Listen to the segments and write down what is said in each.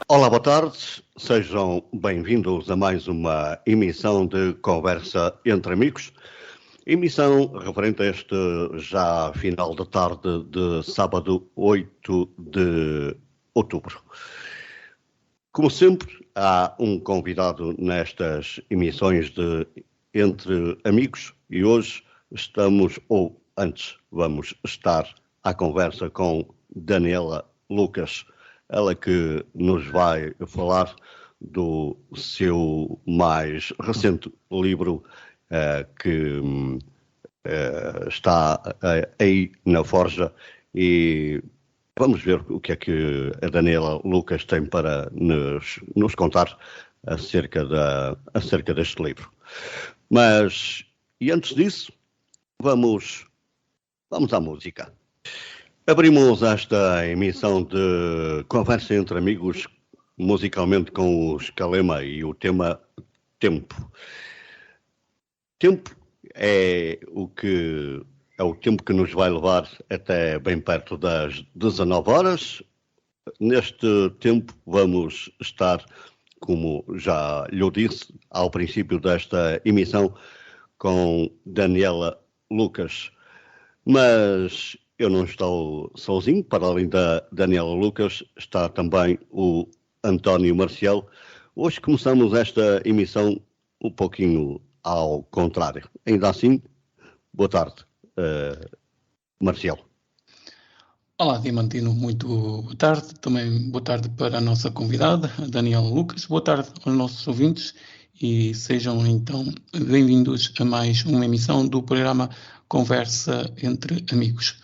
Olá, boa tarde. Sejam bem-vindos a mais uma emissão de Conversa entre Amigos. Emissão referente a este já final de tarde de sábado 8 de outubro. Como sempre, há um convidado nestas emissões de Entre Amigos e hoje estamos, ou antes, vamos estar à conversa com Daniela Lucas, ela que nos vai falar do seu mais recente livro que está aí na Forja e vamos ver o que é que a Daniela Lucas tem para nos contar acerca deste livro. Mas, e antes disso, vamos à música. Abrimos esta emissão de Conversa entre Amigos musicalmente com o Scalema e o tema Tempo. Tempo é o tempo que nos vai levar até bem perto das 19 horas. Neste tempo vamos estar, como já lhe disse ao princípio desta emissão, com Daniela Lucas. Mas eu não estou sozinho, para além da Daniela Lucas, está também o António Marcial. Hoje começamos esta emissão um pouquinho ao contrário. Ainda assim, boa tarde, Marcial. Olá, Diamantino, muito boa tarde. Também boa tarde para a nossa convidada, a Daniela Lucas. Boa tarde aos nossos ouvintes e sejam então bem-vindos a mais uma emissão do programa Conversa entre Amigos.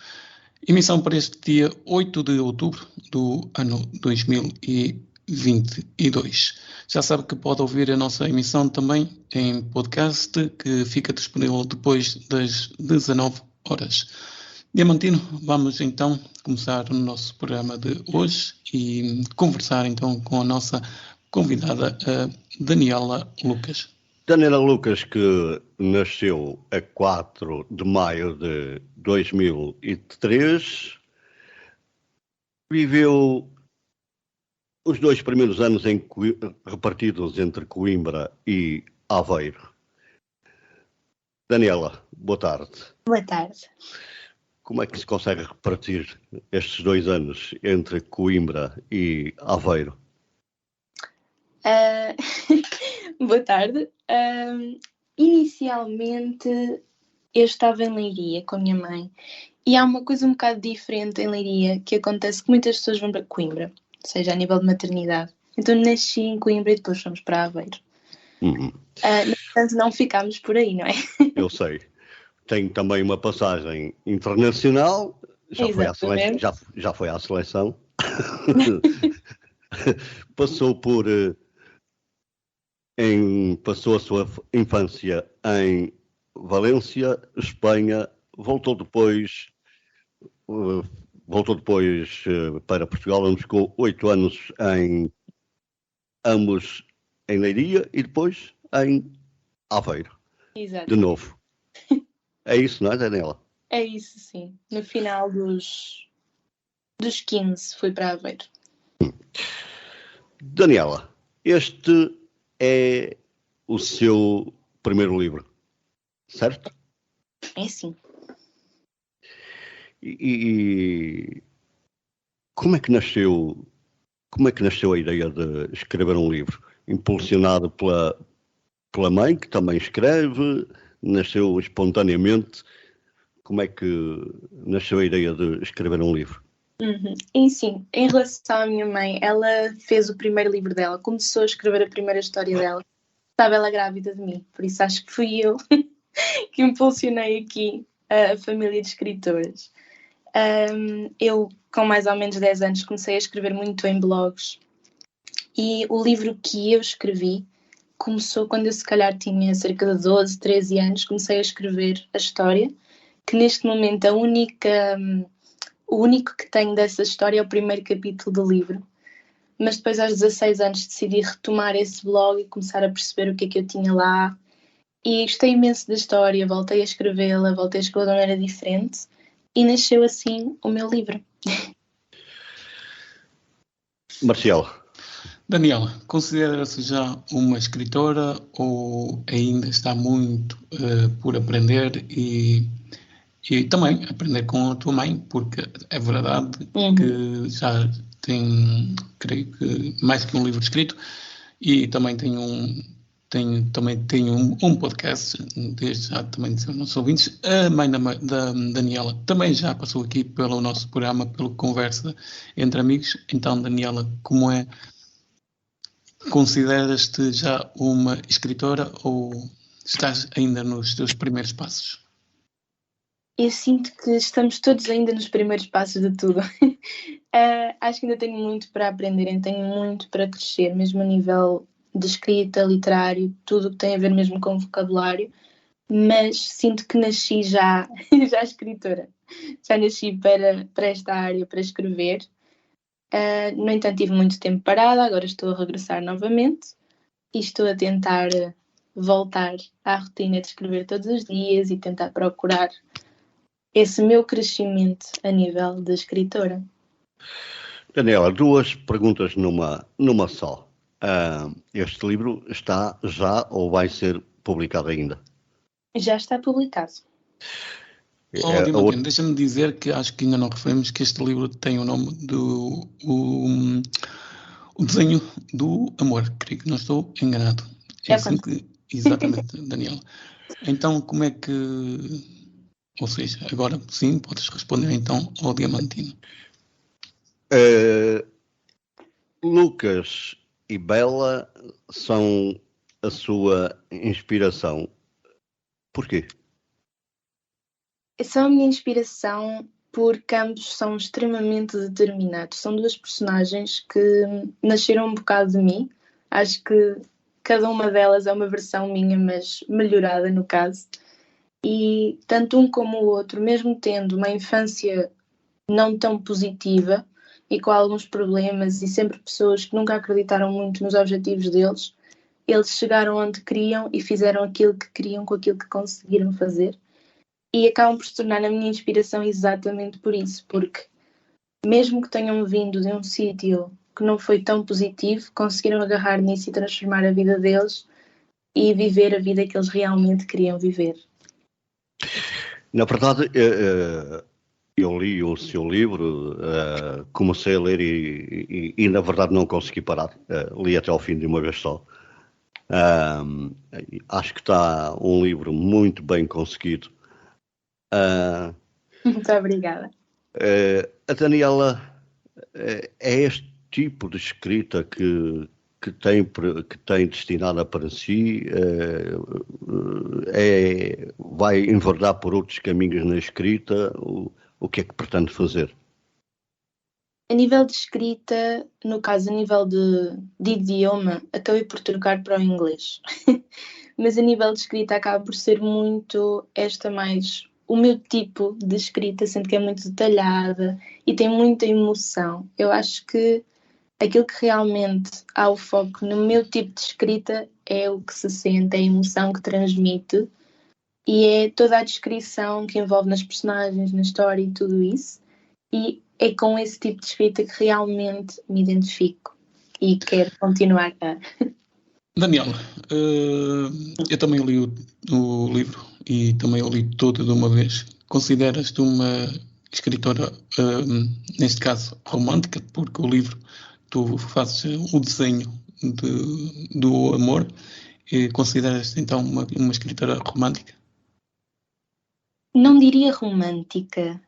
Emissão para este dia 8 de outubro do ano 2022. Já sabe que pode ouvir a nossa emissão também em podcast, que fica disponível depois das 19 horas. Diamantino, vamos então começar o nosso programa de hoje e conversar então com a nossa convidada, a Daniela Lucas. Daniela Lucas, que nasceu a 4 de maio de 2003, viveu os 2 primeiros anos repartidos entre Coimbra e Aveiro. Daniela, boa tarde. Boa tarde. Como é que se consegue repartir estes 2 anos entre Coimbra e Aveiro? Boa tarde. Inicialmente eu estava em Leiria com a minha mãe e há uma coisa um bocado diferente em Leiria que acontece que muitas pessoas vão para Coimbra, ou seja, a nível de maternidade. Então nasci em Coimbra e depois fomos para Aveiro. Portanto, não ficámos por aí, não é? Eu sei. Tem também uma passagem internacional, já foi à seleção. Passou a sua infância em Valência, Espanha, voltou depois para Portugal, onde ficou 8 anos ambos em Leiria e depois em Aveiro. Exato. De novo. É isso, não é, Daniela? É isso, sim. No final dos 15 fui para Aveiro. Daniela, este é o seu primeiro livro, certo? É sim. E como é que nasceu a ideia de escrever um livro? Impulsionado pela mãe, que também escreve, nasceu espontaneamente? Como é que nasceu a ideia de escrever um livro? E sim, em relação à minha mãe, ela fez o primeiro livro dela, começou a escrever a primeira história dela. Estava ela grávida de mim, por isso acho que fui eu que impulsionei aqui a família de escritoras. Eu, com mais ou menos 10 anos, comecei a escrever muito em blogs e o livro que eu escrevi começou quando eu se calhar tinha cerca de 12, 13 anos, comecei a escrever a história, que neste momento o único que tenho dessa história é o primeiro capítulo do livro. Mas depois aos 16 anos decidi retomar esse blog e começar a perceber o que é que eu tinha lá. E gostei imenso da história, voltei a escrevê-la de maneira diferente e nasceu assim o meu livro. Marcial. Daniela, considera-se já uma escritora ou ainda está muito por aprender e também aprender com a tua mãe, porque é verdade que já tem, creio que, mais que um livro escrito e também também tenho um podcast, desde já também são nossos ouvintes. A mãe da Daniela também já passou aqui pelo nosso programa, pelo Conversa Entre Amigos. Então, Daniela, como é? Consideras-te já uma escritora ou estás ainda nos teus primeiros passos? Eu sinto que estamos todos ainda nos primeiros passos de tudo. Acho que ainda tenho muito para aprender, ainda tenho muito para crescer, mesmo a nível de escrita, literário, tudo que tem a ver mesmo com vocabulário, mas sinto que nasci já escritora. Já nasci para esta área, para escrever. No entanto, tive muito tempo parada, agora estou a regressar novamente e estou a tentar voltar à rotina de escrever todos os dias e tentar procurar esse meu crescimento a nível de escritora. Daniela, duas perguntas numa só. Este livro está já ou vai ser publicado ainda? Já está publicado. Diamantino, deixa-me dizer que acho que ainda não referimos que este livro tem o nome do o desenho do amor. Creio que não estou enganado. É assim que, exatamente, Daniela. Então, como é que... Ou seja, agora sim, podes responder então ao Diamantino. Lucas e Bela são a sua inspiração. Porquê? São a minha inspiração porque ambos são extremamente determinados. São duas personagens que nasceram um bocado de mim. Acho que cada uma delas é uma versão minha, mas melhorada no caso. E tanto um como o outro, mesmo tendo uma infância não tão positiva e com alguns problemas e sempre pessoas que nunca acreditaram muito nos objetivos deles, eles chegaram onde queriam e fizeram aquilo que queriam com aquilo que conseguiram fazer. E acabam por se tornar a minha inspiração exatamente por isso, porque mesmo que tenham vindo de um sítio que não foi tão positivo, conseguiram agarrar nisso e transformar a vida deles e viver a vida que eles realmente queriam viver. Na verdade, eu li o seu livro, comecei a ler e na verdade não consegui parar. Li até ao fim de uma vez só. Acho que está um livro muito bem conseguido. Muito obrigada. A Daniela é este tipo de escrita que tem destinada para si, vai enverdar por outros caminhos na escrita. O que é que pretende fazer? A nível de escrita, no caso, a nível de idioma, acabei por trocar para o inglês. Mas a nível de escrita acaba por ser muito mais o meu tipo de escrita, sendo que é muito detalhada e tem muita emoção. Eu acho que aquilo que realmente há o foco no meu tipo de escrita é o que se sente, é a emoção que transmite e é toda a descrição que envolve nas personagens, na história e tudo isso. E é com esse tipo de escrita que realmente me identifico e quero continuar a... Daniela, eu também li o livro e também o li todo de uma vez. Consideras-te uma escritora, neste caso, romântica, porque o livro tu fazes o desenho do amor. E consideras-te então uma escritora romântica? Não diria romântica,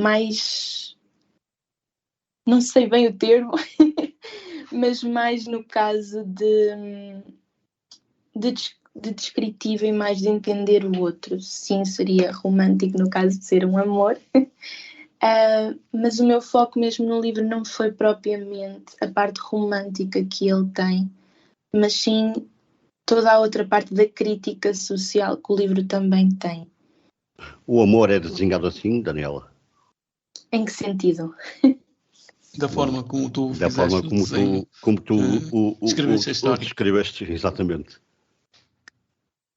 mas não sei bem o termo, mas mais no caso de descritiva e mais de entender o outro. Sim, seria romântico no caso de ser um amor. Mas o meu foco mesmo no livro não foi propriamente a parte romântica que ele tem, mas sim toda a outra parte da crítica social que o livro também tem. O amor é desenhado assim, Daniela? Em que sentido? Da forma como tu da fizeste forma o desenho, como tu escreveste a história. Descreveste, exatamente.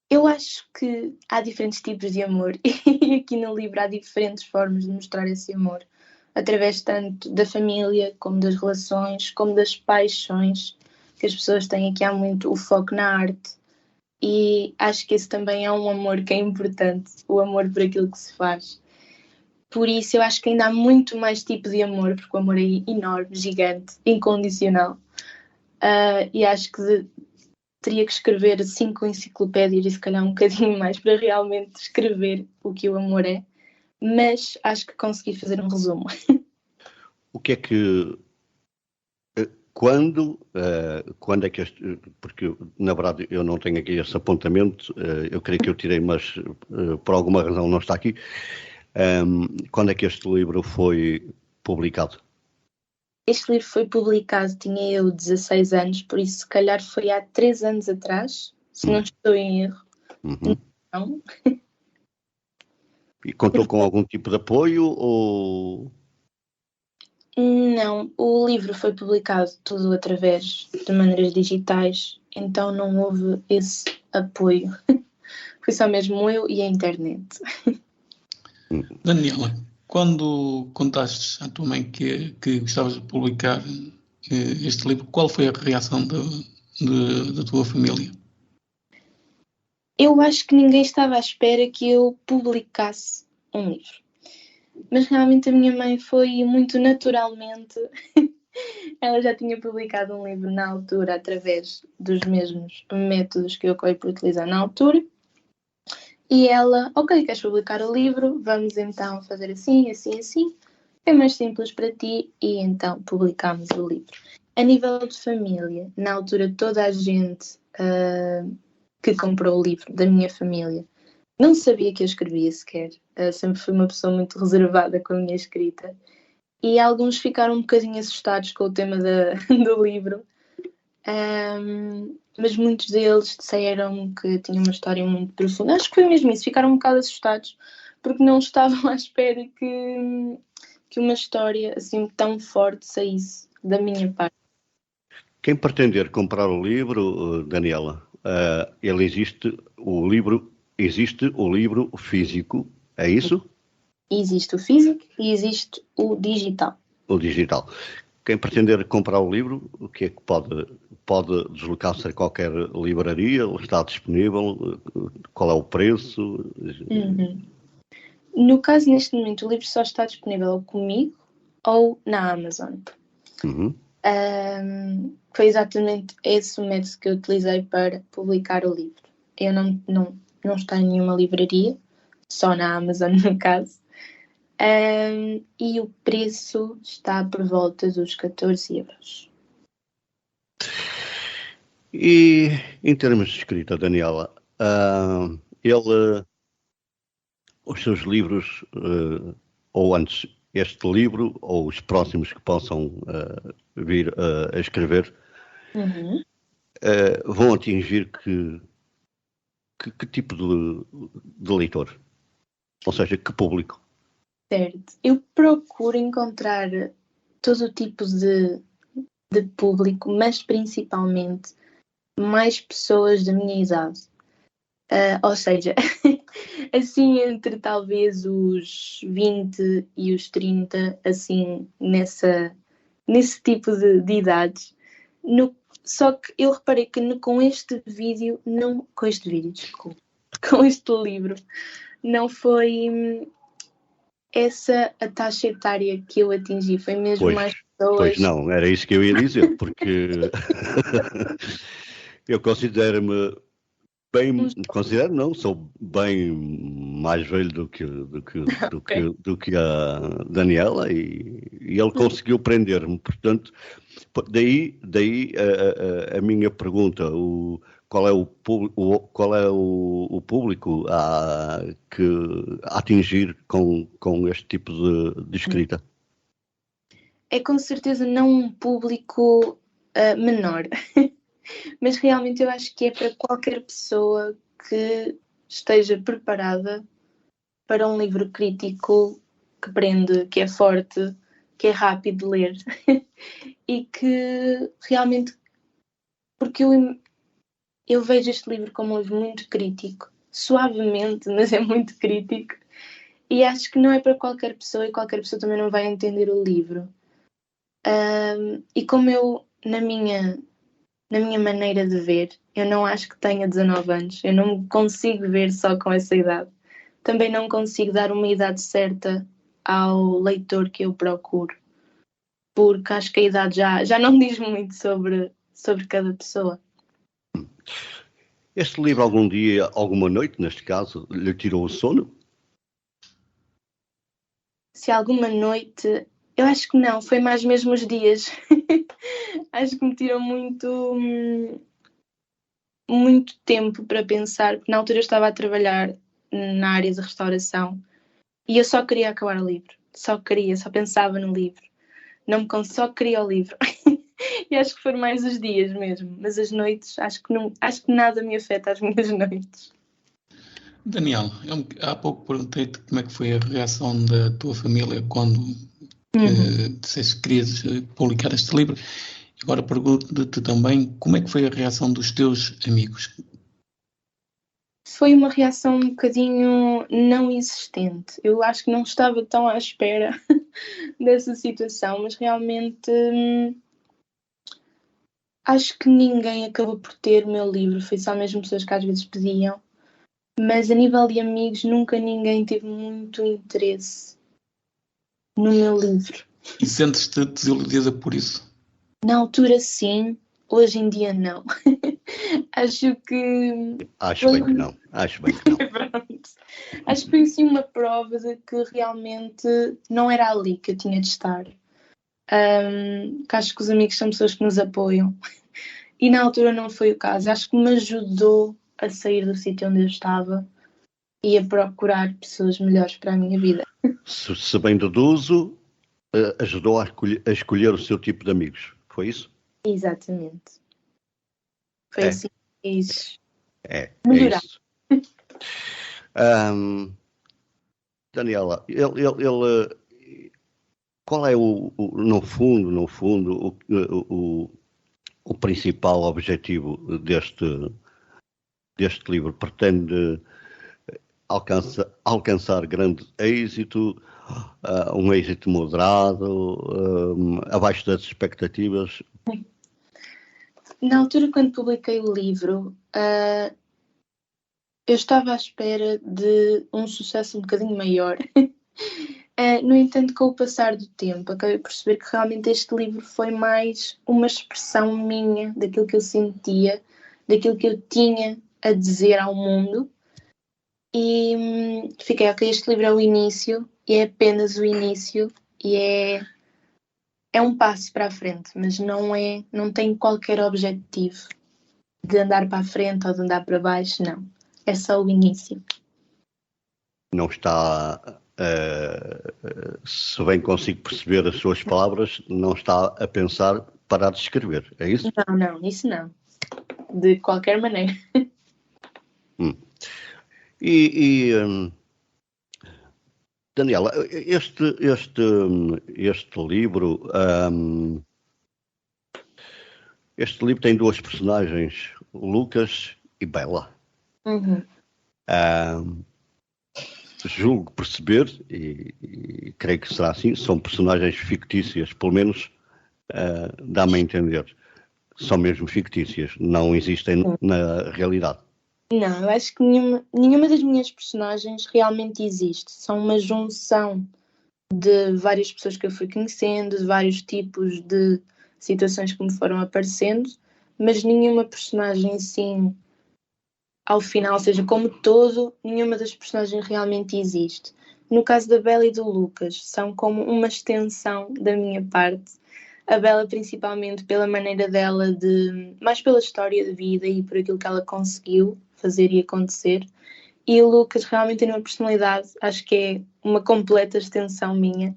Eu acho que há diferentes tipos de amor e aqui no livro há diferentes formas de mostrar esse amor. através tanto da família, como das relações, como das paixões, que as pessoas têm aqui há muito o foco na arte. E acho que esse também é um amor que é importante, o amor por aquilo que se faz. Por isso eu acho que ainda há muito mais tipo de amor, porque o amor é enorme, gigante, incondicional. E acho que teria que escrever 5 enciclopédias e se calhar um bocadinho mais para realmente descrever o que o amor é. Mas acho que consegui fazer um resumo. O que é que... Quando é que este... Porque, na verdade, eu não tenho aqui esse apontamento. Eu creio que eu tirei, mas por alguma razão não está aqui. Quando é que este livro foi publicado? Este livro foi publicado, tinha eu 16 anos, por isso se calhar foi há 3 anos atrás, se não estou em erro. Não. E contou com algum tipo de apoio ou... Não, o livro foi publicado tudo através de maneiras digitais, então não houve esse apoio. Foi só mesmo eu e a internet. Daniela, quando contaste à tua mãe que gostavas de publicar este livro, qual foi a reação da tua família? Eu acho que ninguém estava à espera que eu publicasse um livro. Mas realmente a minha mãe foi muito naturalmente. Ela já tinha publicado um livro na altura através dos mesmos métodos que eu acabei por utilizar na altura. E ela, ok, queres publicar o livro? Vamos então fazer assim, assim, assim. É mais simples para ti. E então publicámos o livro. A nível de família, na altura toda a gente que comprou o livro da minha família não sabia que eu escrevia sequer. Sempre fui uma pessoa muito reservada com a minha escrita. E alguns ficaram um bocadinho assustados com o tema do livro. Mas muitos deles disseram que tinha uma história muito profunda. Acho que foi mesmo isso. Ficaram um bocado assustados porque não estavam à espera que uma história assim tão forte saísse da minha parte. Quem pretender comprar o livro, Daniela, existe o livro físico, é isso? Existe o físico e existe o digital. O digital. Quem pretender comprar o livro, o que é que pode deslocar-se a qualquer livraria? Está disponível? Qual é o preço? No caso, neste momento, o livro só está disponível ou comigo ou na Amazon. Foi exatamente esse o método que eu utilizei para publicar o livro. Eu não está em nenhuma livraria, só na Amazon no caso. E o preço está por volta dos 14 euros. E em termos de escrita, Daniela, os seus livros, ou antes este livro, ou os próximos que possam vir a escrever, vão atingir que tipo de leitor? Ou seja, que público? Certo. Eu procuro encontrar todo o tipo de público, mas principalmente mais pessoas da minha idade. Ou seja, assim entre talvez os 20 e os 30, assim nesse tipo de idades. Só que eu reparei que com este livro, não foi essa a taxa etária que eu atingi, foi mesmo mais pessoas. Pois não, era isso que eu ia dizer, porque eu considero-me sou bem mais velho do que a Daniela e ele conseguiu prender-me, portanto, daí a minha pergunta, qual é o público a atingir com este tipo de escrita? É com certeza não um público menor, mas realmente eu acho que é para qualquer pessoa que esteja preparada para um livro crítico que prende, que é forte, que é rápido de ler e que realmente, porque eu vejo este livro como um livro muito crítico, suavemente, mas é muito crítico, E acho que não é para qualquer pessoa e qualquer pessoa também não vai entender o livro. E como eu, na minha maneira de ver, eu não acho que tenha 19 anos. Eu não me consigo ver só com essa idade. Também não consigo dar uma idade certa ao leitor que eu procuro. Porque acho que a idade já não diz muito sobre cada pessoa. Este livro, algum dia, alguma noite, neste caso, lhe tirou o sono? Se alguma noite... Eu acho que não, foi mais mesmo os dias. Acho que me tirou muito tempo para pensar, porque na altura eu estava a trabalhar na área de restauração e eu só queria acabar o livro. Só pensava no livro. Só queria o livro. E acho que foram mais os dias mesmo. Mas as noites, acho que nada me afeta as minhas noites. Daniel, há pouco perguntei-te como é que foi a reação da tua família quando disseste que querias publicar este livro. Agora pergunto-te também como é que foi a reação dos teus amigos. Foi uma reação um bocadinho não existente. Eu acho que não estava tão à espera dessa situação, mas realmente acho que ninguém acabou por ter o meu livro. Foi só mesmo pessoas que às vezes pediam. Mas a nível de amigos, nunca ninguém teve muito interesse no meu livro. E sentes-te desiludida por isso? Na altura, sim. Hoje em dia, não. Acho que... Acho bem que não. Pronto. Acho que foi sim uma prova de que realmente não era ali que eu tinha de estar. Que acho que os amigos são pessoas que nos apoiam. E na altura não foi o caso. Acho que me ajudou a sair do sítio onde eu estava e a procurar pessoas melhores para a minha vida. Se bem deduzo, ajudou a escolher o seu tipo de amigos. Foi isso? Exatamente. Foi assim que quis melhorar. Isso. Daniela, qual é no fundo, o principal objetivo deste livro? Pretende alcançar grande êxito, um êxito moderado, abaixo das expectativas? Na altura, quando publiquei o livro, eu estava à espera de um sucesso um bocadinho maior. No entanto, com o passar do tempo, acabei por perceber que realmente este livro foi mais uma expressão minha, daquilo que eu sentia, daquilo que eu tinha a dizer ao mundo. E fiquei, ok, este livro é o início, e é apenas o início, e é um passo para a frente, mas não tem qualquer objetivo de andar para a frente ou de andar para baixo, não. É só o início. Não está, se bem consigo perceber as suas palavras, não está a pensar parar de escrever, é isso? Não, isso não. De qualquer maneira. Daniela, este livro tem duas personagens, Lucas e Bela. Julgo perceber, e creio que será assim, são personagens fictícias, pelo menos dá-me a entender. São mesmo fictícias, não existem na realidade. Não, eu acho que nenhuma das minhas personagens realmente existe. São uma junção de várias pessoas que eu fui conhecendo, de vários tipos de situações que me foram aparecendo, mas nenhuma personagem assim, ao final, ou seja, como todo, nenhuma das personagens realmente existe. No caso da Bela e do Lucas, são como uma extensão da minha parte. A Bela principalmente pela maneira dela mais pela história de vida e por aquilo que ela conseguiu fazer e acontecer. E o Lucas realmente tem uma personalidade, acho que é uma completa extensão minha.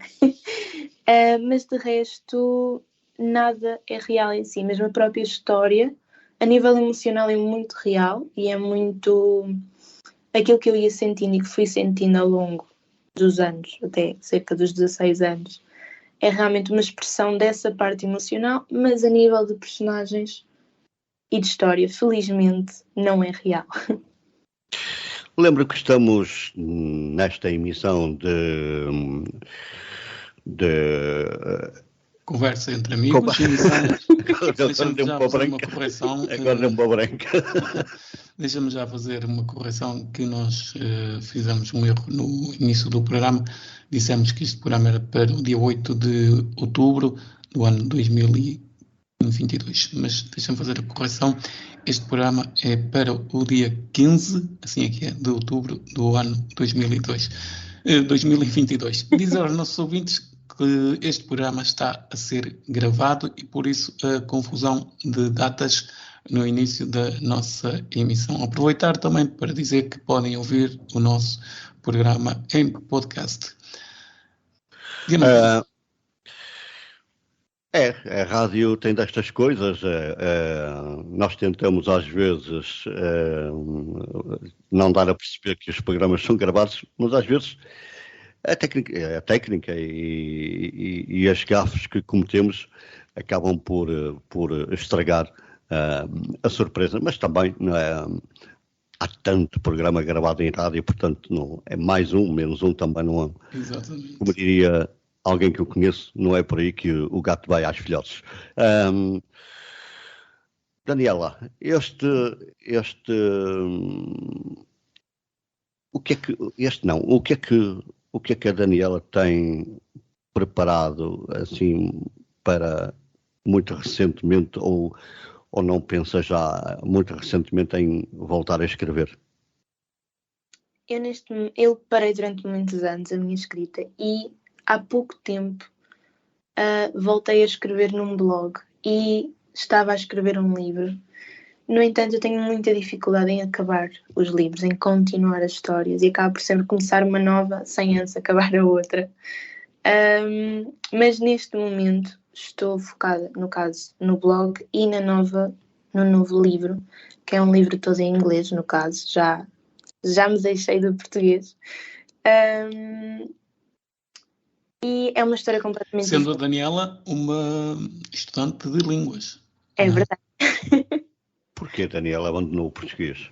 Mas de resto, nada é real em si. Mesmo a própria história, a nível emocional, é muito real e é muito aquilo que eu ia sentindo e que fui sentindo ao longo dos anos, até cerca dos 16 anos. É realmente uma expressão dessa parte emocional, mas a nível de personagens e de história, felizmente, não é real. Lembro que estamos nesta emissão de Conversa entre amigos. Deixa-me já fazer uma correção. Agora deu uma branca. Deixa-me já fazer uma correção que nós fizemos um erro no início do programa. Dissemos que este programa era para o dia 8 de outubro do ano 2022. Mas deixa-me fazer a correção. Este programa é para o dia 15, assim é que é, de outubro do ano 2022. Diz aos nossos ouvintes que este programa está a ser gravado e por isso a confusão de datas no início da nossa emissão. Aproveitar também para dizer que podem ouvir o nosso programa em podcast. A rádio tem destas coisas. Nós tentamos às vezes não dar a perceber que os programas são gravados, mas às vezes a técnica e as gafes que cometemos acabam por estragar a surpresa, mas também há tanto programa gravado em rádio, portanto não é mais um, menos um também não é. Exatamente. Como diria alguém que eu conheço, não é por aí que o gato vai às filhotes. Daniela, o que é que a Daniela tem preparado assim para muito recentemente ou não pensa já muito recentemente em voltar a escrever? Eu parei durante muitos anos a minha escrita e há pouco tempo voltei a escrever num blog e estava a escrever um livro. No entanto, eu tenho muita dificuldade em acabar os livros, em continuar as histórias e acabo por sempre começar uma nova sem antes acabar a outra. Mas neste momento estou focada, no caso, no blog e no novo livro, que é um livro todo em inglês, no caso, já me deixei do português. E é uma história completamente Sendo a Daniela uma estudante de línguas. É verdade. Porquê a Daniela abandonou o português?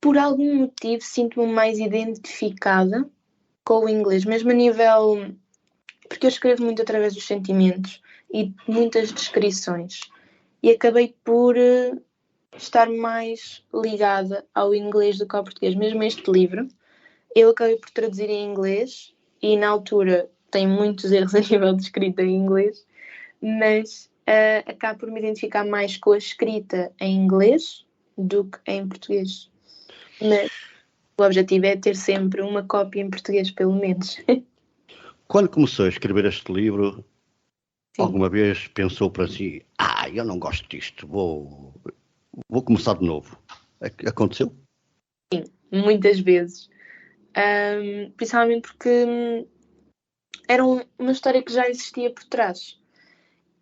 Por algum motivo sinto-me mais identificada com o inglês, mesmo a nível... Porque eu escrevo muito através dos sentimentos e muitas descrições. E acabei por estar mais ligada ao inglês do que ao português. Mesmo este livro, eu acabei por traduzir em inglês e na altura tem muitos erros a nível de escrita em inglês, mas acabo por me identificar mais com a escrita em inglês do que em português. Mas o objetivo é ter sempre uma cópia em português, pelo menos. Quando começou a escrever este livro, Sim. Alguma vez pensou para si, eu não gosto disto, vou começar de novo? Aconteceu? Sim, muitas vezes. Principalmente porque era uma história que já existia por trás.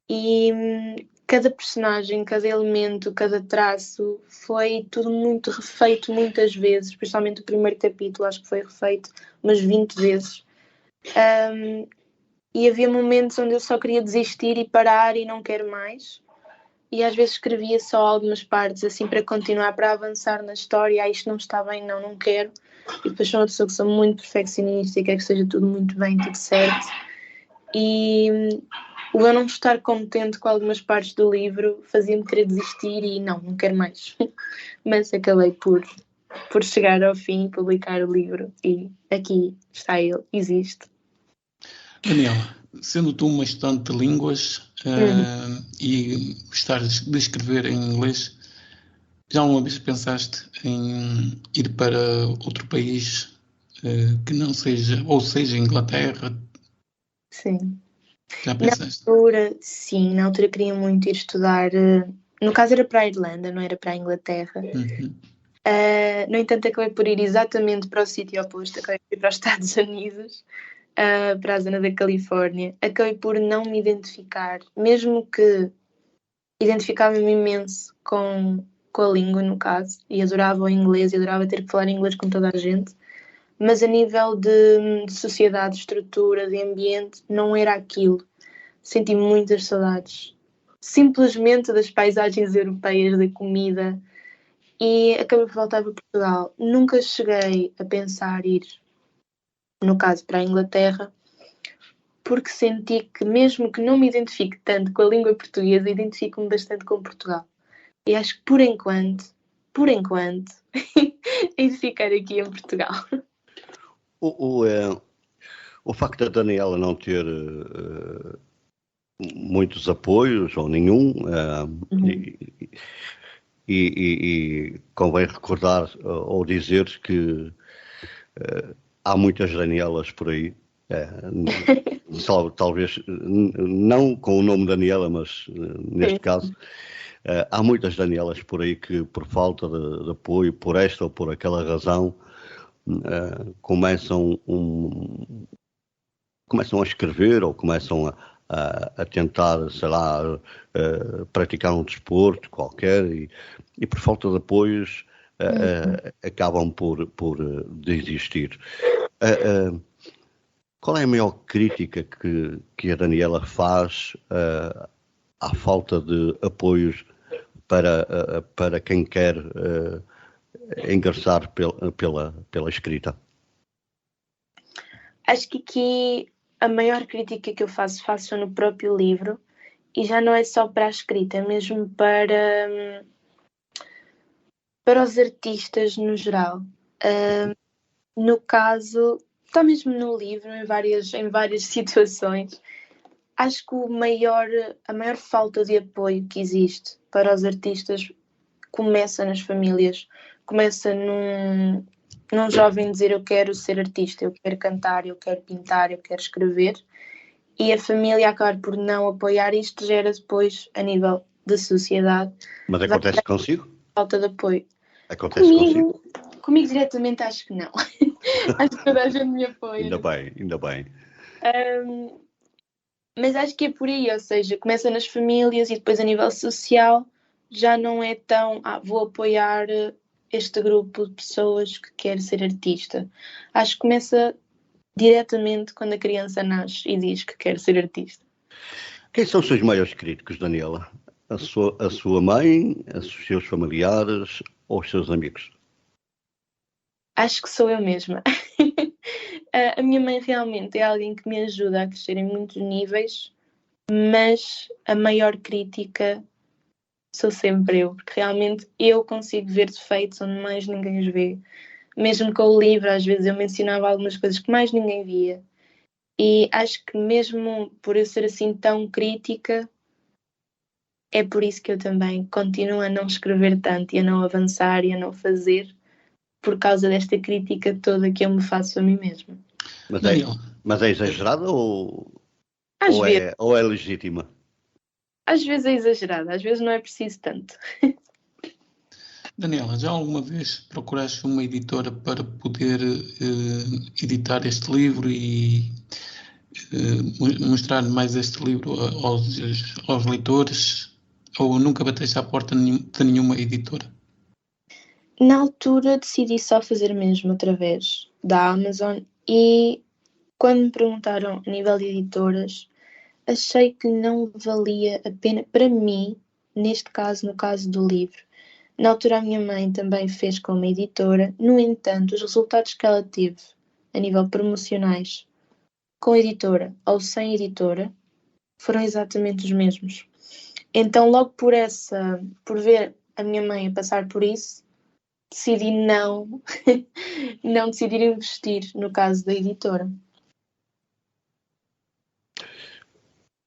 E cada personagem, cada elemento, cada traço foi tudo muito refeito muitas vezes, principalmente o primeiro capítulo, acho que foi refeito umas 20 vezes. E havia momentos onde eu só queria desistir e parar e não quero mais. E às vezes escrevia só algumas partes assim para continuar, para avançar na história. Isto não está bem, não quero. E depois sou uma pessoa que sou muito perfeccionista e quero que esteja tudo muito bem, tudo certo. E o eu não estar contente com algumas partes do livro fazia-me querer desistir e não quero mais. Mas acabei por chegar ao fim, publicar o livro e aqui está ele, existe. Daniela, sendo tu uma estudante de línguas e gostares de escrever em inglês, já uma vez pensaste em ir para outro país que não seja, ou seja, Inglaterra? Sim. Já pensaste? Na altura queria muito ir estudar, no caso era para a Irlanda, não era para a Inglaterra. No entanto, acabei por ir exatamente para o sítio oposto, acabei por ir para os Estados Unidos, para a zona da Califórnia. Acabei por não me identificar, mesmo que identificava-me imenso com a língua, no caso, e adorava o inglês e adorava ter que falar inglês com toda a gente, mas a nível de sociedade, de estrutura, de ambiente, não era aquilo. Senti muitas saudades, simplesmente das paisagens europeias, da comida, e acabei por voltar para Portugal. Nunca cheguei a pensar ir, no caso, para a Inglaterra, porque senti que, mesmo que não me identifique tanto com a língua portuguesa, identifico-me bastante com Portugal. E acho que, por enquanto, hei de ficar aqui em Portugal. O facto da Daniela não ter muitos apoios ou nenhum, e convém recordar ou dizer que há muitas Danielas por aí. Talvez não com o nome Daniela, mas neste caso há muitas Danielas por aí que, por falta de apoio, por esta ou por aquela razão, começam a escrever ou começam a tentar, sei lá, praticar um desporto qualquer e por falta de apoios acabam por desistir. Qual é a maior crítica que a Daniela faz à falta de apoios para quem quer ingressar pela escrita? Acho que aqui a maior crítica que eu faço no próprio livro, e já não é só para a escrita, é mesmo para os artistas no geral. No caso, está mesmo no livro, em várias situações, acho que a maior falta de apoio que existe para os artistas começa nas famílias, começa num jovem dizer: eu quero ser artista, eu quero cantar, eu quero pintar, eu quero escrever, e a família acabar por não apoiar isto, gera depois, a nível da sociedade, Mas acontece consigo? falta de apoio. Acontece consigo? Comigo diretamente acho que não. Acho que toda a gente me apoia. Ainda bem. Mas acho que é por aí, ou seja, começa nas famílias e depois a nível social já não é tão, vou apoiar este grupo de pessoas que quer ser artista. Acho que começa diretamente quando a criança nasce e diz que quer ser artista. Quem são os seus maiores críticos, Daniela? A sua mãe, os seus familiares ou os seus amigos? Acho que sou eu mesma. A minha mãe realmente é alguém que me ajuda a crescer em muitos níveis, mas a maior crítica sou sempre eu, porque realmente eu consigo ver defeitos onde mais ninguém os vê. Mesmo com o livro, às vezes eu mencionava algumas coisas que mais ninguém via. E acho que mesmo por eu ser assim tão crítica, é por isso que eu também continuo a não escrever tanto e a não avançar e a não fazer, por causa desta crítica toda que eu me faço a mim mesma. Mas é exagerada ou é legítima? Às vezes é exagerada, às vezes não é preciso tanto. Daniela, já alguma vez procuraste uma editora para poder editar este livro e mostrar mais este livro aos leitores? Ou nunca bateste à porta de nenhuma editora? Na altura decidi só fazer mesmo através da Amazon e quando me perguntaram a nível de editoras, achei que não valia a pena para mim, neste caso, no caso do livro. Na altura a minha mãe também fez como editora, no entanto, os resultados que ela teve a nível promocionais com a editora ou sem editora foram exatamente os mesmos. Então logo por ver a minha mãe a passar por isso, decidi não decidir investir no caso da editora.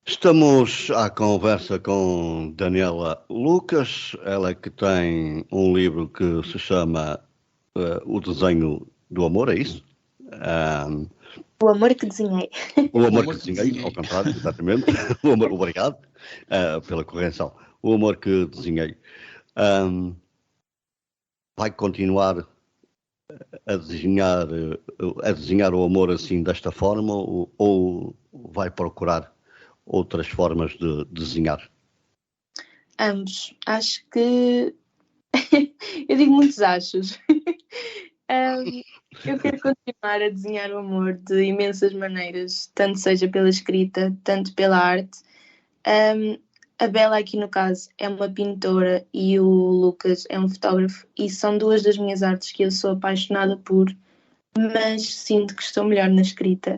Estamos à conversa com Daniela Lucas, ela que tem um livro que se chama O Desenho do Amor, é isso? O amor que desenhei. O amor que desenhei, ao contrário, exatamente. O amor, obrigado pela correção. O amor que desenhei. Vai continuar a desenhar o amor assim desta forma ou vai procurar outras formas de desenhar? Ambos. Acho que eu digo muitos achos. Eu quero continuar a desenhar o amor de imensas maneiras, tanto seja pela escrita, tanto pela arte. a Bela aqui no caso é uma pintora e o Lucas é um fotógrafo e são duas das minhas artes que eu sou apaixonada por, mas sinto que estou melhor na escrita.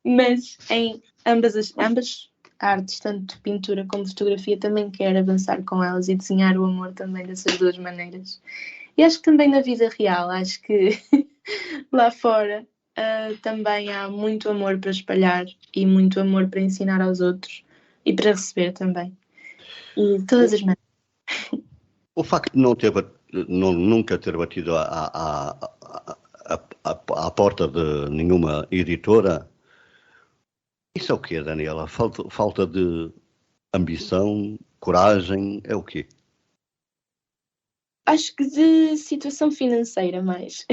Mas em ambas artes, tanto pintura como fotografia, também quero avançar com elas e desenhar o amor também dessas duas maneiras. E acho que também na vida real, acho que lá fora também há muito amor para espalhar e muito amor para ensinar aos outros e para receber também. E de todas as maneiras. O facto de nunca ter batido à porta de nenhuma editora, isso é o quê, Daniela? Falta de ambição, coragem, é o quê? Acho que de situação financeira mais.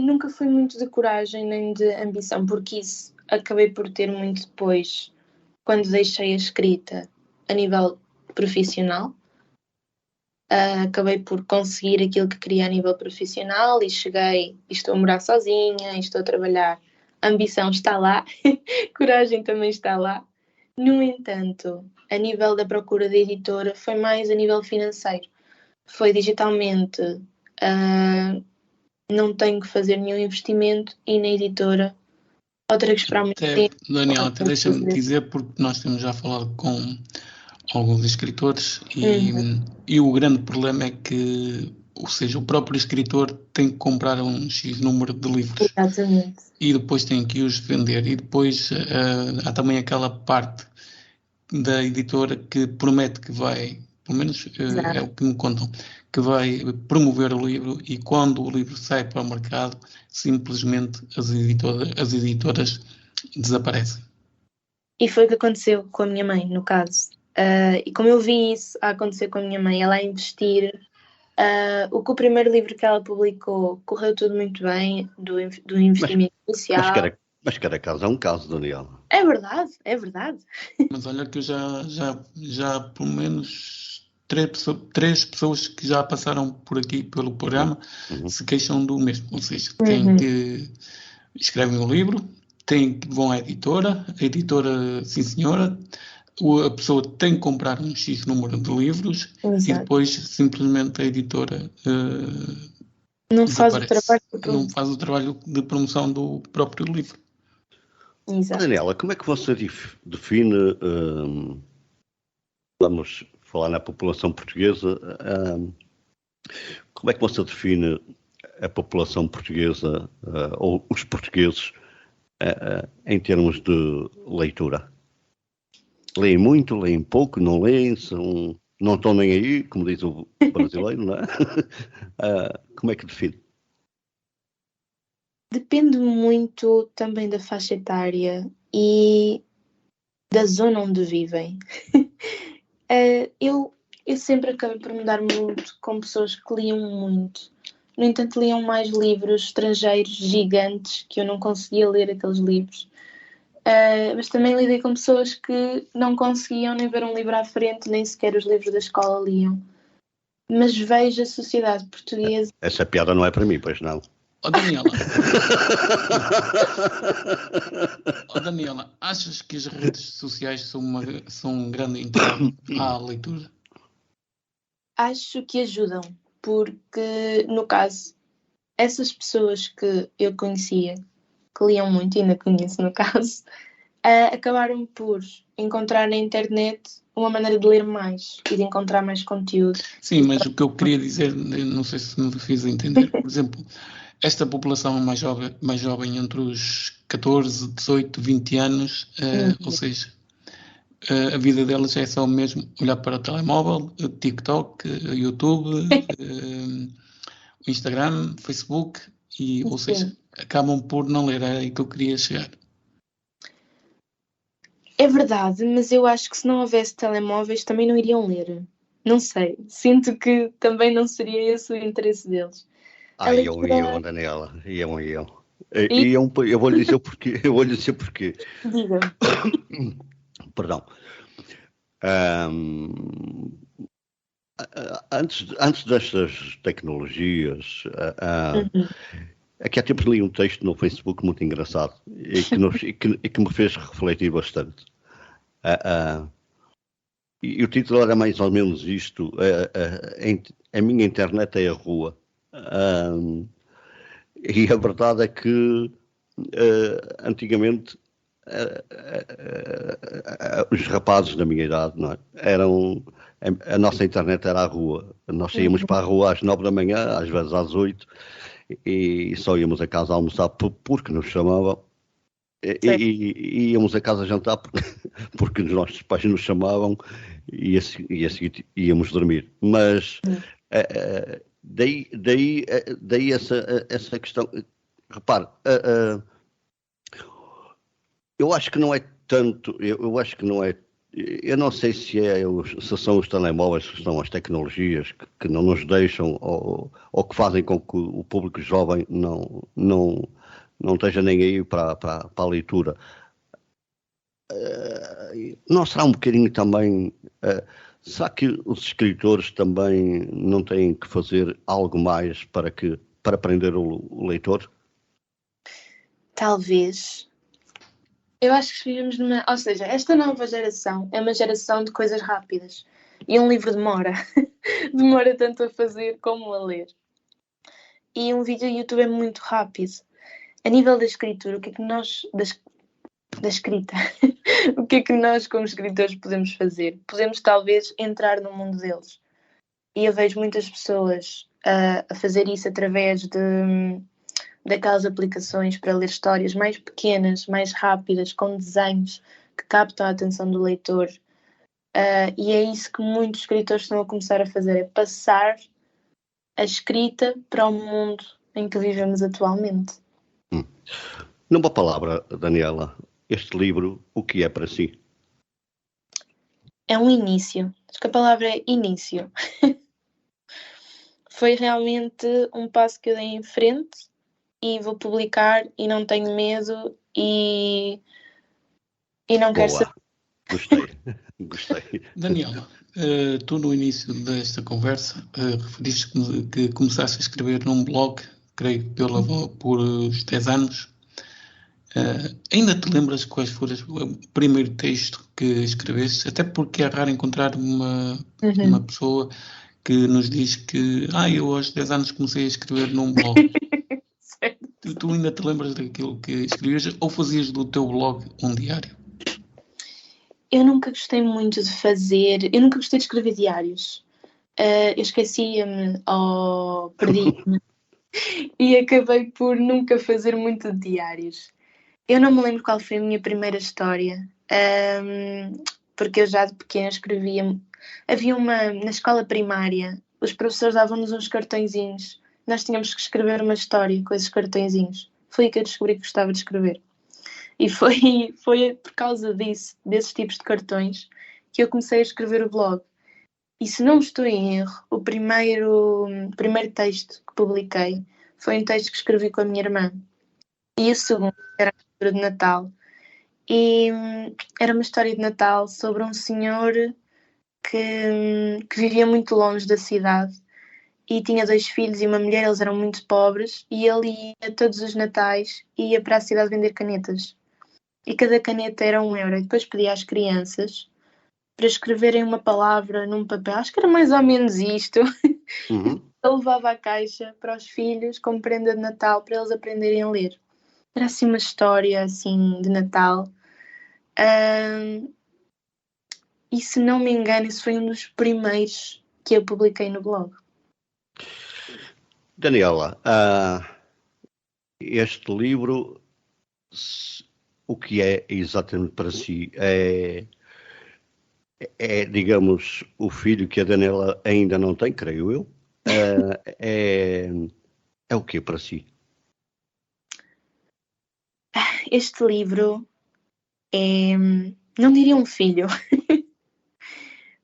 Nunca fui muito de coragem nem de ambição, porque isso acabei por ter muito depois, quando deixei a escrita a nível profissional. Acabei por conseguir aquilo que queria a nível profissional e cheguei, e estou a morar sozinha, e estou a trabalhar. A ambição está lá, coragem também está lá. No entanto, a nível da procura de editora foi mais a nível financeiro. Foi digitalmente, não tenho que fazer nenhum investimento e na editora ou terei que esperar muito tempo. Daniela, até deixa-me dizer, porque nós temos já falado com alguns escritores e o grande problema é que, ou seja, o próprio escritor tem que comprar um X número de livros. Exatamente. E depois tem que os vender. E depois há também aquela parte da editora que promete que vai, pelo menos é o que me contam, que vai promover o livro e quando o livro sai para o mercado, simplesmente as editoras desaparecem. E foi o que aconteceu com a minha mãe, no caso. E como eu vi isso a acontecer com a minha mãe, ela a investir, o primeiro livro que ela publicou correu tudo muito bem, do investimento inicial. Mas cada caso é um caso, Daniela. É verdade, é verdade. Mas olha que eu já pelo menos três pessoas que já passaram por aqui pelo programa se queixam do mesmo. Ou seja, têm que escrevem um livro, vão à editora, a editora, sim senhora, a pessoa tem que comprar um X número de livros. Exato. E depois simplesmente a editora não faz o trabalho de promoção do próprio livro. Exato. Daniela, como é que você define, vamos falar na população portuguesa, como é que você define a população portuguesa ou os portugueses em termos de leitura? Leem muito, leem pouco, não leem, não estão nem aí, como diz o brasileiro, não é? Como é que define? Depende muito também da faixa etária e da zona onde vivem. Eu sempre acabei por me dar muito com pessoas que liam muito. No entanto, liam mais livros estrangeiros gigantes que eu não conseguia ler aqueles livros. Mas também lidei com pessoas que não conseguiam nem ver um livro à frente, nem sequer os livros da escola liam. Mas vejo a sociedade portuguesa... Essa piada não é para mim, pois não? Daniela, achas que as redes sociais são um grande entrave à leitura? Acho que ajudam, porque, no caso, essas pessoas que eu conhecia, que liam muito, e ainda conheço no caso, acabaram por encontrar na internet uma maneira de ler mais e de encontrar mais conteúdo. Sim, mas o que eu queria dizer, não sei se me fiz entender, por exemplo, esta população mais jovem entre os 14, 18, 20 anos, ou seja, a vida delas é só mesmo olhar para o telemóvel, TikTok, YouTube, Instagram, Facebook, ou seja, acabam por não ler, é aí que eu queria chegar. É verdade, mas eu acho que se não houvesse telemóveis também não iriam ler. Não sei, sinto que também não seria esse o interesse deles. Iam, Daniela, iam. Eu vou lhe dizer porquê. Diga-me. Perdão. Antes destas tecnologias, aqui há tempos li um texto no Facebook muito engraçado e que me fez refletir bastante. E o título era mais ou menos isto: a minha internet é a rua. E a verdade é que antigamente os rapazes da minha idade, não é? A nossa internet era a rua. Nós saímamos para a rua às 9 da manhã, às vezes às 8, e só íamos a casa almoçar porque nos chamavam. E íamos a casa jantar porque os nossos pais nos chamavam e a seguir íamos dormir. Mas daí essa questão. Repare, eu acho que não é tanto, eu acho que não é, eu não sei se são os telemóveis, se são as tecnologias que não nos deixam ou que fazem com que o público jovem não esteja nem aí para a leitura. Não será um bocadinho também, será que os escritores também não têm que fazer algo mais para prender o leitor? Talvez. Eu acho que vivemos ou seja, esta nova geração é uma geração de coisas rápidas. E um livro demora. Demora tanto a fazer como a ler. E um vídeo no YouTube é muito rápido. A nível da escritura, o que é que nós... Da escrita. O que é que nós, como escritores, podemos fazer? Podemos, talvez, entrar no mundo deles. E eu vejo muitas pessoas a fazer isso através daquelas aplicações para ler histórias mais pequenas, mais rápidas, com desenhos que captam a atenção do leitor. E é isso que muitos escritores estão a começar a fazer, é passar a escrita para o mundo em que vivemos atualmente. Numa palavra, Daniela, este livro, o que é para si? É um início. Acho que a palavra é início. Foi realmente um passo que eu dei em frente e vou publicar e não tenho medo e não quero saber. Gostei. Daniela, tu no início desta conversa referiste que começaste a escrever num blog, creio que por uns 10 anos. Ainda te lembras quais foram o primeiro texto que escreveste? Até porque é raro encontrar uma pessoa que nos diz que eu aos 10 anos comecei a escrever num blog. Tu ainda te lembras daquilo que escrevias ou fazias do teu blog um diário? Eu nunca gostei muito de fazer... Eu nunca gostei de escrever diários. Eu esquecia-me ou perdi-me. E acabei por nunca fazer muito de diários. Eu não me lembro qual foi a minha primeira história. Porque eu já de pequena escrevia... Havia na escola primária, os professores davam-nos uns cartõezinhos. Nós tínhamos que escrever uma história com esses cartõezinhos. Foi aí que eu descobri que gostava de escrever. E foi por causa desses tipos de cartões, que eu comecei a escrever o blog. E se não estou em erro, o primeiro texto que publiquei foi um texto que escrevi com a minha irmã. E o segundo era a história de Natal. E era uma história de Natal sobre um senhor que vivia muito longe da cidade e tinha 2 filhos e uma mulher. Eles eram muito pobres e ele ia todos os natais e ia para a cidade vender canetas. E cada caneta era €1. E depois pedia às crianças para escreverem uma palavra num papel. Acho que era mais ou menos isto. Ele levava a caixa para os filhos como prenda de Natal para eles aprenderem a ler. Era assim uma história assim, de Natal. E se não me engano, isso foi um dos primeiros que eu publiquei no blog. Daniela, este livro, o que é exatamente para si? É, digamos, o filho que a Daniela ainda não tem, creio eu. É o que para si? Este livro é, não diria um filho,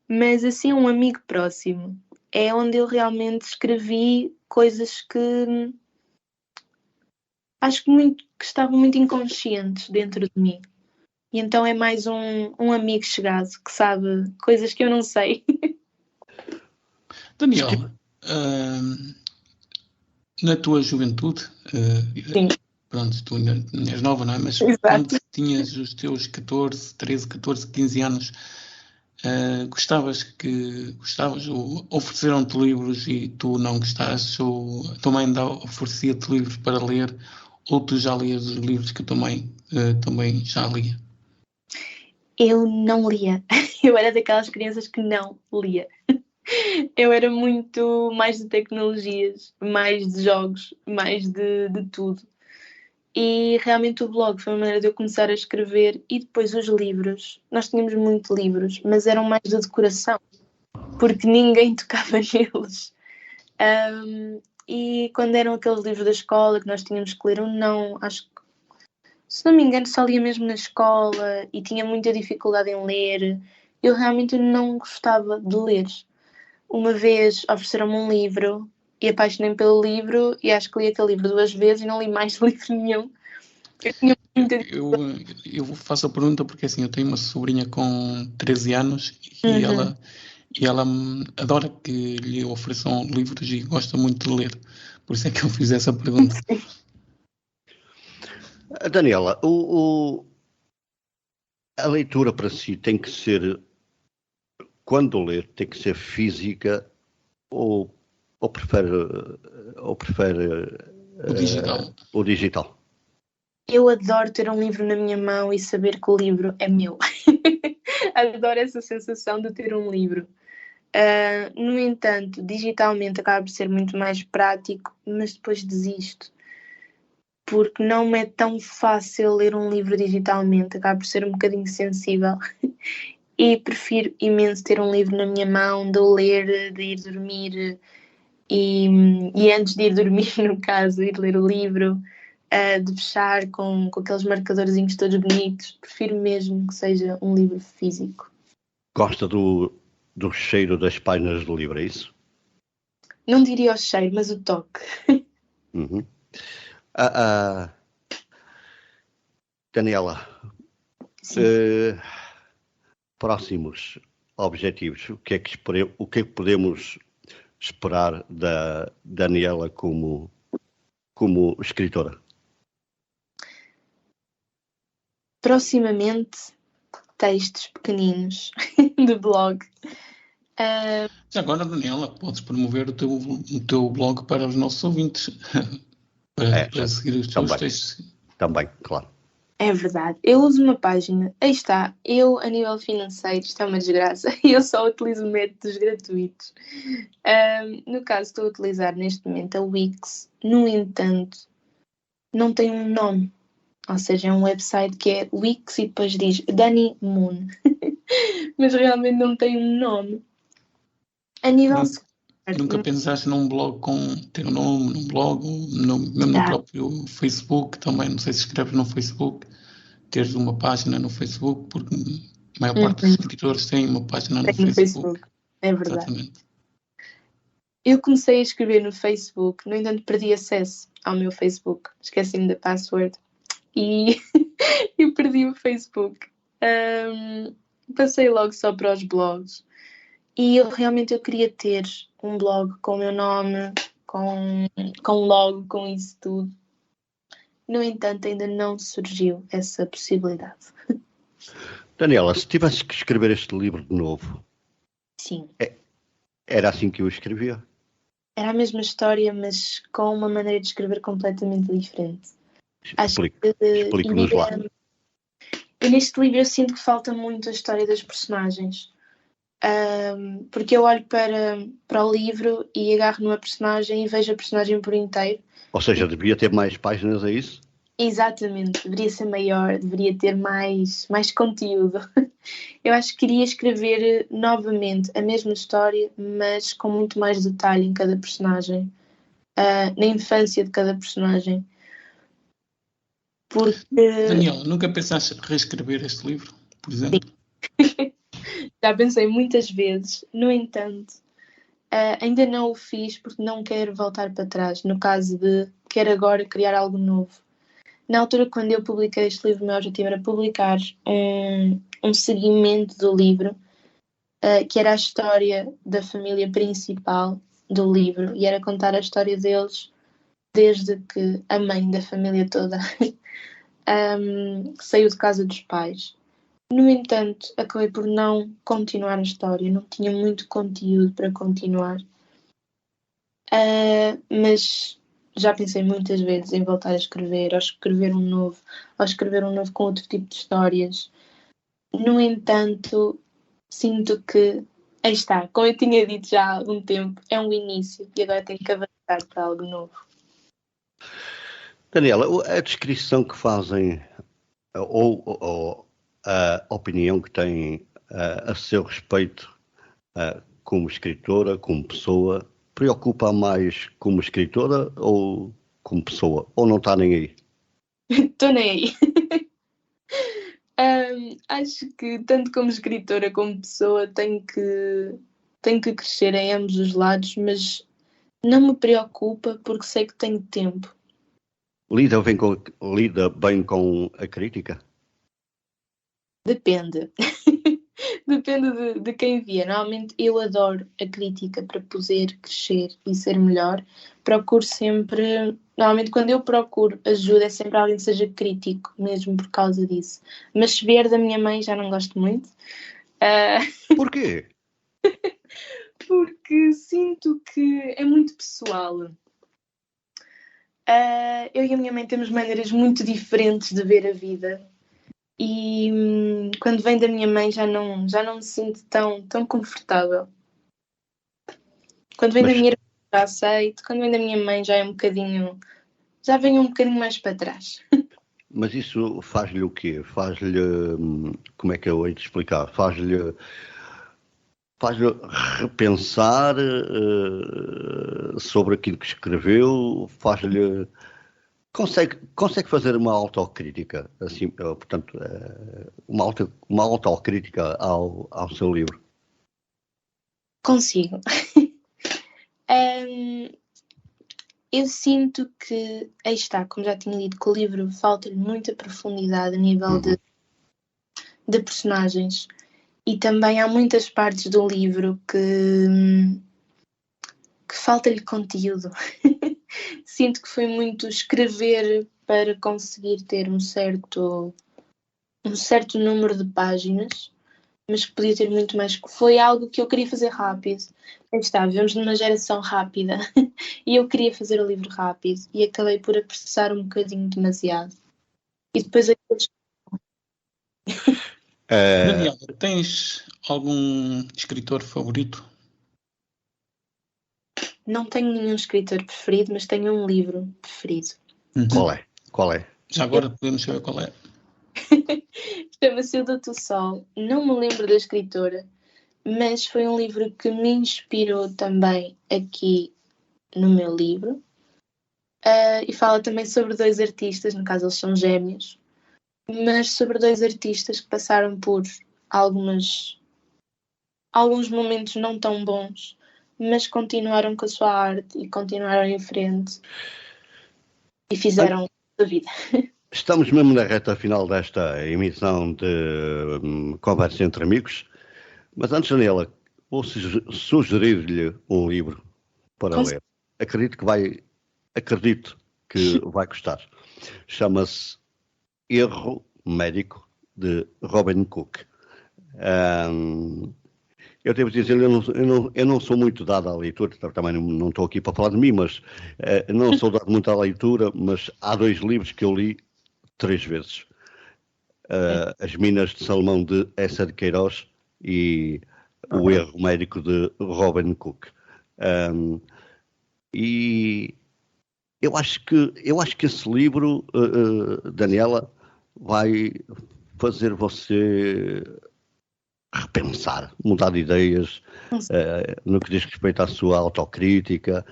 mas assim um amigo próximo. É onde eu realmente escrevi coisas que acho que estavam muito inconscientes dentro de mim. E então é mais um amigo chegado que sabe coisas que eu não sei. Daniela, na tua juventude, pronto, tu ainda és nova, não é? Mas Exato. quando tinhas os teus 13, 14, 15 anos, Gostavas ou ofereceram-te livros e tu não gostaste, ou a tua mãe oferecia-te livros para ler, ou tu já lias os livros que a tua mãe também já lia? Eu não lia. Eu era daquelas crianças que não lia. Eu era muito mais de tecnologias, mais de jogos, mais de tudo. E realmente o blog foi uma maneira de eu começar a escrever, e depois os livros. Nós tínhamos muitos livros, mas eram mais de decoração, porque ninguém tocava neles. E quando eram aqueles livros da escola que nós tínhamos que ler, acho que, se não me engano, só lia mesmo na escola e tinha muita dificuldade em ler. Eu realmente não gostava de ler. Uma vez ofereceram-me um livro e apaixonei-me pelo livro, e acho que li aquele livro 2 vezes e não li mais livro nenhum. Eu tinha muita dificuldade. Eu faço a pergunta porque assim, eu tenho uma sobrinha com 13 anos e ela adora que lhe ofereçam livros e gosta muito de ler. Por isso é que eu fiz essa pergunta. Daniela, a leitura para si tem que ser, quando ler, tem que ser física ou prefere o digital? Eu adoro ter um livro na minha mão e saber que o livro é meu. Adoro essa sensação de ter um livro. No entanto, digitalmente acaba por ser muito mais prático, mas depois desisto. Porque não me é tão fácil ler um livro digitalmente, acaba por ser um bocadinho sensível. E prefiro imenso ter um livro na minha mão, de o ler, de ir dormir, e antes de ir dormir, no caso, ir ler o livro, de fechar com aqueles marcadorzinhos todos bonitos. Prefiro mesmo que seja um livro físico. Gosta do cheiro das páginas do livro, é isso? Não diria o cheiro, mas o toque. Uhum. Daniela, próximos objetivos, o que é que podemos esperar da Daniela como escritora? Proximamente, textos pequeninos de blog. Já agora, Daniela, podes promover o teu blog para os nossos ouvintes, para seguir os teus textos. Também, claro. É verdade. Eu uso uma página. Aí está. Eu, a nível financeiro, isto é uma desgraça. Eu só utilizo métodos gratuitos. No caso, estou a utilizar neste momento a Wix. No entanto, não tem um nome. Ou seja, é um website que é Wix e depois diz Dani Moon. Mas realmente não tem um nome. A nível... Nunca pensaste num blog ter um nome, num blog, mesmo no próprio Facebook também? Não sei se escreves no Facebook, teres uma página no Facebook, porque a maior parte dos escritores têm uma página no Facebook. É verdade. Exatamente. Eu comecei a escrever no Facebook, no entanto perdi acesso ao meu Facebook. Esqueci-me da password e perdi o Facebook. Passei logo só para os blogs. E eu queria ter um blog com o meu nome, com logo, com isso tudo. No entanto, ainda não surgiu essa possibilidade. Daniela, se tivesse que escrever este livro de novo, sim, era assim que eu escrevia? Era a mesma história, mas com uma maneira de escrever completamente diferente. Explique-nos lá. E neste livro eu sinto que falta muito a história das personagens. Porque eu olho para o livro e agarro numa personagem e vejo a personagem por inteiro. Ou seja, devia ter mais páginas, é isso? Exatamente, deveria ser maior, deveria ter mais conteúdo. Eu acho que queria escrever novamente a mesma história, mas com muito mais detalhe em cada personagem, na infância de cada personagem. Porque... Daniela, nunca pensaste reescrever este livro, por exemplo? Já pensei muitas vezes, no entanto, ainda não o fiz porque não quero voltar para trás, no caso de quero agora criar algo novo. Na altura, quando eu publiquei este livro, o meu objetivo era publicar um seguimento do livro, que era a história da família principal do livro, e era contar a história deles desde que a mãe da família toda saiu de casa dos pais. No entanto, acabei por não continuar a história, não tinha muito conteúdo para continuar. Mas já pensei muitas vezes em voltar a escrever, ou escrever um novo com outro tipo de histórias. No entanto, sinto que, aí está, como eu tinha dito já há algum tempo, é um início e agora tenho que avançar para algo novo. Daniela, a descrição que fazem ou a opinião que têm a seu respeito como escritora, como pessoa, preocupa mais como escritora ou como pessoa? Ou não está nem aí? Estou nem aí. Acho que tanto como escritora como pessoa tenho que crescer em ambos os lados, mas não me preocupa porque sei que tenho tempo. Lida bem com a crítica? Depende. Depende de quem via. Normalmente eu adoro a crítica para poder crescer e ser melhor. Procuro sempre. Normalmente quando eu procuro ajuda é sempre alguém que seja crítico, mesmo por causa disso. Mas se vier da minha mãe já não gosto muito. Porquê? Porque sinto que é muito pessoal. Eu e a minha mãe temos maneiras muito diferentes de ver a vida. E quando vem da minha mãe já não me sinto tão confortável. Quando vem da minha irmã já aceito, quando vem da minha mãe já é um bocadinho, já vem um bocadinho mais para trás. Mas isso faz-lhe o quê? Faz-lhe, como é que eu hei de explicar? Faz-lhe repensar sobre aquilo que escreveu, consegue fazer uma autocrítica, assim, portanto, uma autocrítica ao seu livro. Consigo. Eu sinto que, aí está, como já tinha dito, que o livro falta-lhe muita profundidade a nível de personagens. E também há muitas partes do livro que falta-lhe conteúdo. Sinto que foi muito escrever para conseguir ter um certo número de páginas, mas que podia ter muito mais. Foi algo que eu queria fazer rápido. Aí está, vivemos numa geração rápida e eu queria fazer o livro rápido e acabei por apressar um bocadinho demasiado. E depois aqueles. Daniela, tens algum escritor favorito? Não tenho nenhum escritor preferido, mas tenho um livro preferido. Qual é? Já agora podemos saber qual é. Chama-se O Doutor Sol. Não me lembro da escritora, mas foi um livro que me inspirou também aqui no meu livro. E fala também sobre dois artistas, no caso eles são gêmeos, mas sobre dois artistas que passaram por alguns momentos não tão bons, mas continuaram com a sua arte e continuaram em frente e fizeram a vida. Estamos mesmo na reta final desta emissão de Conversa entre Amigos, mas antes, Daniela, vou sugerir-lhe um livro para ler. Acredito que vai gostar. Chama-se Erro Médico, de Robin Cook. Eu devo dizer, eu não sou muito dado à leitura, também não estou aqui para falar de mim, mas não sou dado muito à leitura, mas há 2 livros que eu li 3 vezes. As Minas de Salomão, de Eça de Queiroz, e O Erro Médico, de Robin Cook. E eu acho que esse livro, Daniela, vai fazer você repensar, mudar de ideias no que diz respeito à sua autocrítica.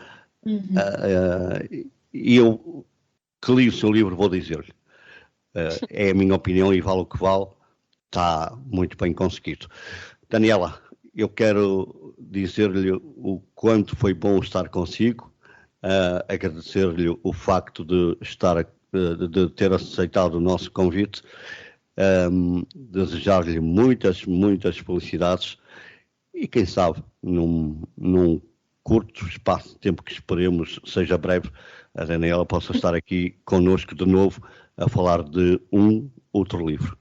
E eu que li o seu livro vou dizer-lhe, é a minha opinião e vale o que vale, está muito bem conseguido. Daniela, eu quero dizer-lhe o quanto foi bom estar consigo, agradecer-lhe o facto de ter aceitado o nosso convite, desejar-lhe muitas felicidades e quem sabe num curto espaço de tempo que esperemos seja breve, a Daniela possa estar aqui connosco de novo a falar de um outro livro.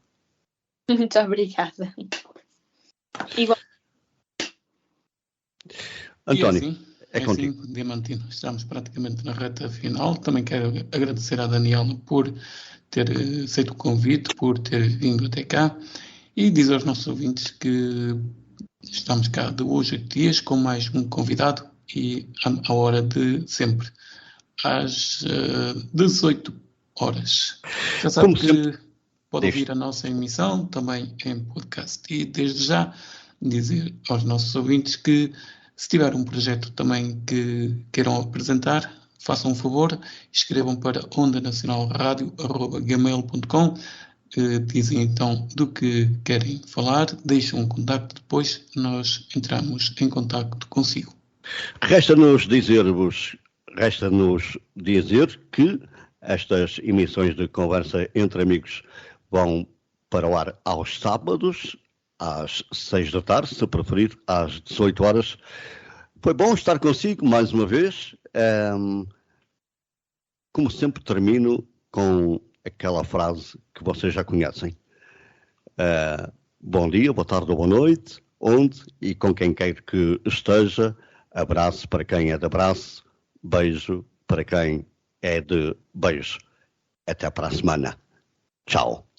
Muito obrigada. Igual. António, é contigo. Assim, Diamantino, estamos praticamente na reta final. Também quero agradecer à Daniela por ter aceito o convite, por ter vindo até cá e dizer aos nossos ouvintes que estamos cá de hoje a 8 dias com mais um convidado e à hora de sempre, às 18 horas. Já sabe que pode ouvir a nossa emissão também em podcast. E desde já dizer aos nossos ouvintes que se tiver um projeto também que queiram apresentar, façam um favor, escrevam para ondanacionalradio@gmail.com, dizem então do que querem falar, deixam um contacto, depois nós entramos em contacto consigo. Resta-nos dizer que estas emissões de conversa entre amigos vão para o ar aos sábados, às 6 da tarde, se preferir, às 18 horas. Foi bom estar consigo mais uma vez. Como sempre, termino com aquela frase que vocês já conhecem. Bom dia, boa tarde ou boa noite, onde e com quem quer que esteja. Abraço para quem é de abraço, beijo para quem é de beijo. Até para a semana. Tchau.